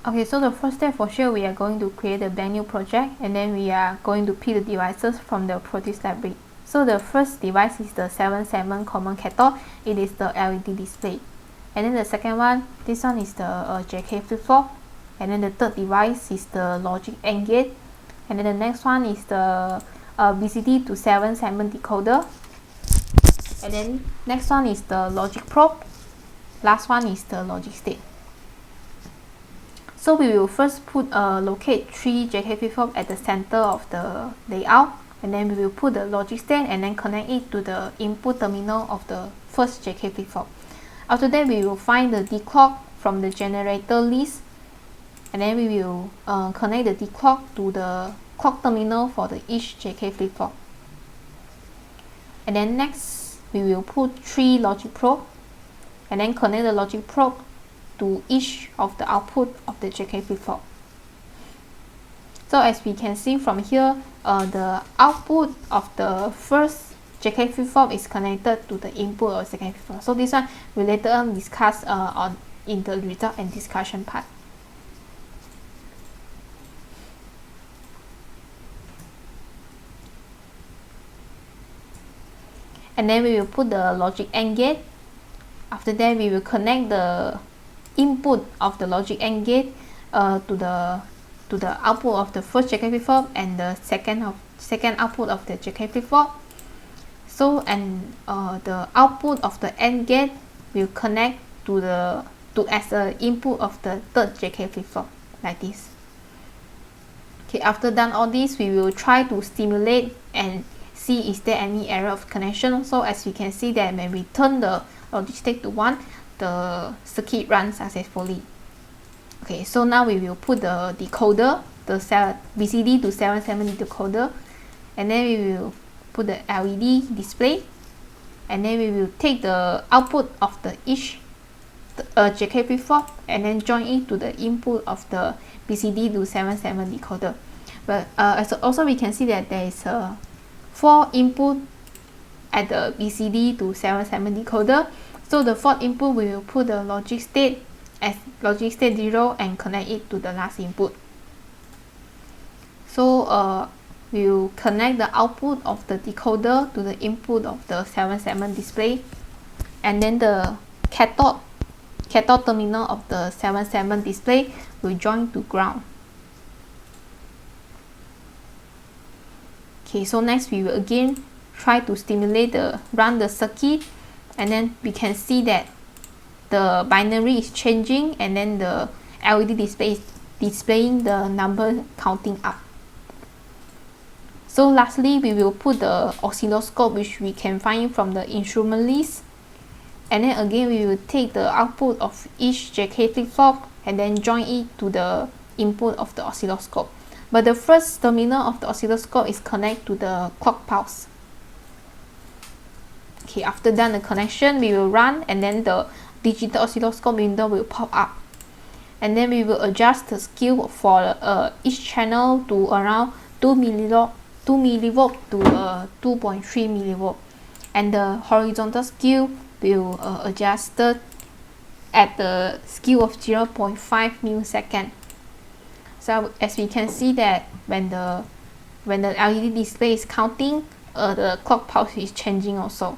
Okay, so the first step for sure, we are going to create a brand new project, and then we are going to pick the devices from the Proteus library. So the first device is the 77 common cathode. It is the LED display. And then the second one, this one is the JK flip-flop. And then the third device is the logic AND gate. And then the next one is the BCD to 77 decoder. And then next one is the logic probe. Last one is the logic state. So we will first locate 3 JK flip-flop at the center of the layout, and then we will put the logic state and then connect it to the input terminal of the first JK flip-flop. After that, we will find the declock from the generator list, and then we will connect the declock to the clock terminal for each JK flip-flop. And then next, we will put 3 logic probe, and then connect the logic probe to each of the output of the JK flip-flop. So as we can see from here, the output of the first JK flip-flop is connected to the input of the second flip-flop. So this one we later on discuss in the result and discussion part. And then we will put the logic AND gate. After that, we will connect the input of the logic AND gate to the output of the first JK flip-flop and the second output of the JK flip-flop. So the output of the AND gate will connect as the input of the third JK flip-flop, like this. Okay, after done all this, we will try to stimulate and see is there any error of connection. So as we can see that when we turn the logic state to 1, the circuit runs successfully. Okay, so now we will put the decoder, the BCD to 77 decoder, and then we will put the LED display, and then we will take the output of each JK flip-flop and then join it to the input of the BCD to 77 decoder. But also we can see that there is 4 input at the BCD to 77 decoder. So the fourth input, we will put the logic state as logic state 0 and connect it to the last input. So we will connect the output of the decoder to the input of the 77 display, and then the cathode terminal of the 77 display will join to ground. Okay, so next we will again try to run the circuit, and then we can see that the binary is changing, and then the LED display is displaying the number counting up. So lastly, we will put the oscilloscope, which we can find from the instrument list, and then again we will take the output of each JK flip-flop and then join it to the input of the oscilloscope. But the first terminal of the oscilloscope is connected to the clock pulse. Okay, after done the connection, we will run, and then the digital oscilloscope window will pop up, and then we will adjust the skew for each channel to around 2 millivolt to 2.3 millivolt, and the horizontal skew will adjust at the skew of 0.5 millisecond. So as we can see that when the LED display is counting, the clock pulse is changing also.